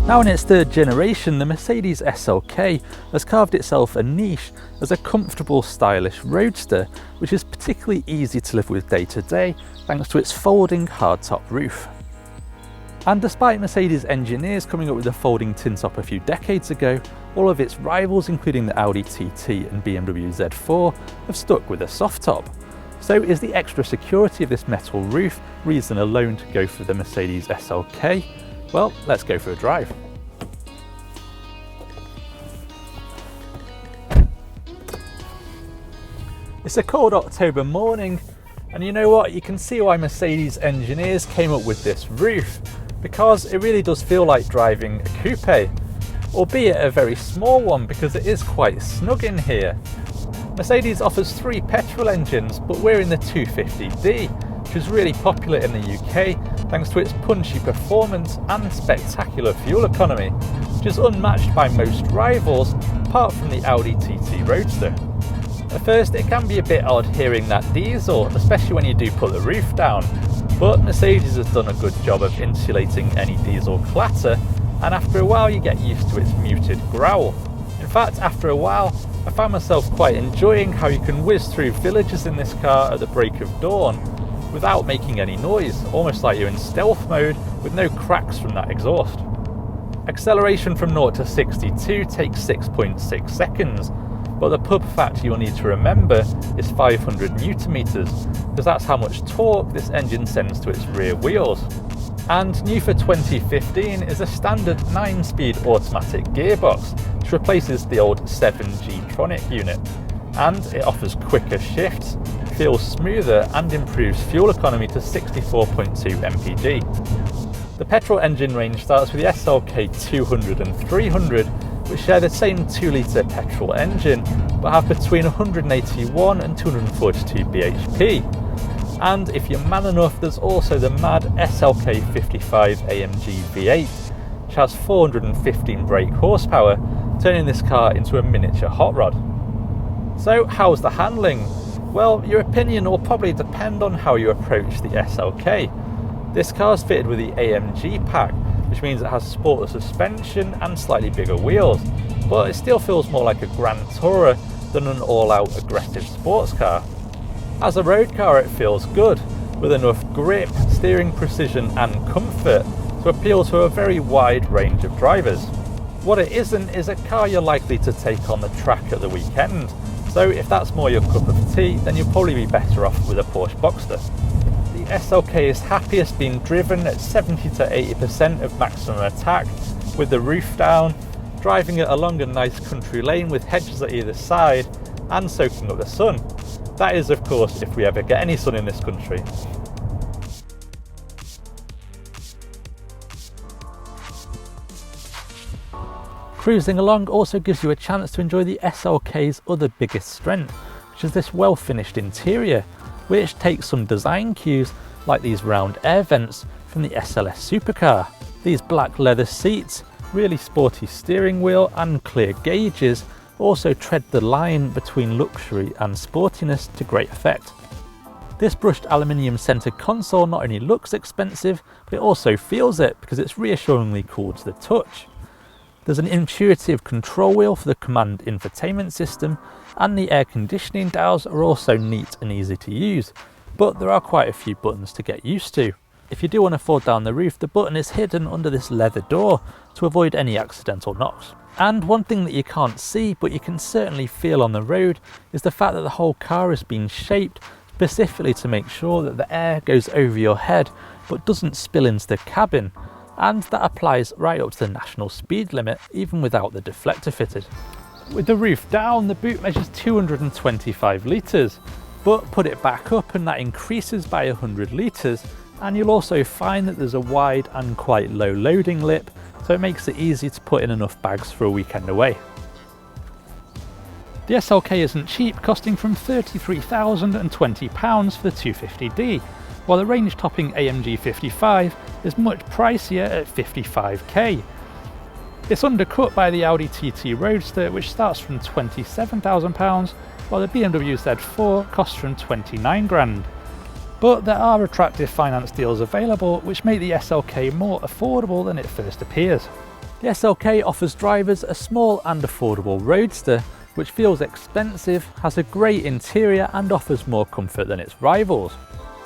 Now in its third generation, the Mercedes SLK has carved itself a niche as a comfortable, stylish roadster, which is particularly easy to live with day to day thanks to its folding hardtop roof. And despite Mercedes engineers coming up with a folding tin top a few decades ago, all of its rivals, including the Audi TT and BMW Z4, have stuck with a soft top. So is the extra security of this metal roof reason alone to go for the Mercedes SLK? Well, let's go for a drive. It's a cold October morning, and you know what? You can see why Mercedes engineers came up with this roof, because it really does feel like driving a coupe, albeit a very small one because it is quite snug in here. Mercedes offers 3 petrol engines, but we're in the 250D, which is really popular in the UK thanks to its punchy performance and spectacular fuel economy, which is unmatched by most rivals apart from the Audi TT Roadster. At first it can be a bit odd hearing that diesel, especially when you do put the roof down, but Mercedes has done a good job of insulating any diesel clatter, and after a while you get used to its muted growl. In fact, after a while I found myself quite enjoying how you can whiz through villages in this car at the break of dawn without making any noise, almost like you're in stealth mode with no cracks from that exhaust. Acceleration from 0 to 62 takes 6.6 seconds, but the pub factor you'll need to remember is 500 Newton meters, because that's how much torque this engine sends to its rear wheels. And new for 2015 is a standard 9-speed automatic gearbox, which replaces the old 7G-tronic unit, and it offers quicker shifts, feels smoother and improves fuel economy to 64.2 mpg. The petrol engine range starts with the SLK 200 and 300, which share the same 2-litre petrol engine but have between 181 and 242 bhp. And if you're man enough, there's also the mad SLK 55 AMG V8, which has 415 brake horsepower, turning this car into a miniature hot rod. So how's the handling? Well, your opinion will probably depend on how you approach the SLK. This car is fitted with the AMG pack, which means it has sportler suspension and slightly bigger wheels, but it still feels more like a Grand Tourer than an all-out aggressive sports car. As a road car it feels good, with enough grip, steering precision and comfort to appeal to a very wide range of drivers. What it isn't is a car you're likely to take on the track at the weekend, so if that's more your cup of tea, then you'll probably be better off with a Porsche Boxster. The SLK is happiest being driven at 70 to 80% of maximum attack, with the roof down, driving it along a nice country lane with hedges at either side, and soaking up the sun. That is, of course, if we ever get any sun in this country. Cruising along also gives you a chance to enjoy the SLK's other biggest strength, which is this well-finished interior, which takes some design cues like these round air vents from the SLS supercar. These black leather seats, really sporty steering wheel and clear gauges also tread the line between luxury and sportiness to great effect. This brushed aluminium centre console not only looks expensive, but it also feels it because it's reassuringly cool to the touch. There's an intuitive control wheel for the command infotainment system, and the air conditioning dials are also neat and easy to use, but there are quite a few buttons to get used to. If you do want to fold down the roof, the button is hidden under this leather door to avoid any accidental knocks. And one thing that you can't see, but you can certainly feel on the road, is the fact that the whole car has been shaped specifically to make sure that the air goes over your head but doesn't spill into the cabin. And that applies right up to the national speed limit, even without the deflector fitted. With the roof down, the boot measures 225 litres, but put it back up and that increases by 100 litres, and you'll also find that there's a wide and quite low loading lip, so it makes it easy to put in enough bags for a weekend away. The SLK isn't cheap, costing from £33,020 for the 250D, while the range-topping AMG 55 is much pricier at £55k. It's undercut by the Audi TT Roadster, which starts from £27,000, while the BMW Z4 costs from £29,000. But there are attractive finance deals available which make the SLK more affordable than it first appears. The SLK offers drivers a small and affordable roadster, which feels expensive, has a great interior and offers more comfort than its rivals.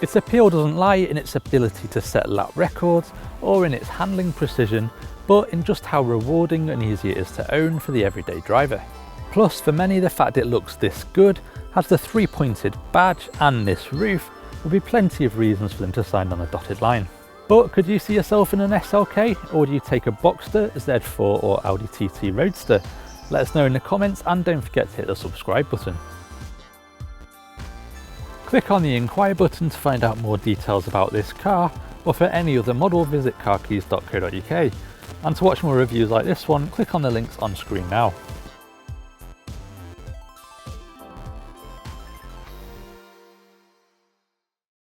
Its appeal doesn't lie in its ability to set lap records or in its handling precision, but in just how rewarding and easy it is to own for the everyday driver. Plus, for many, the fact it looks this good, has the 3-pointed badge and this roof will be plenty of reasons for them to sign on a dotted line. But could you see yourself in an SLK, or do you take a Boxster, Z4 or Audi TT Roadster? Let us know in the comments, and don't forget to hit the subscribe button. Click on the inquire button to find out more details about this car, or for any other model visit carkeys.co.uk. And to watch more reviews like this one, click on the links on screen now.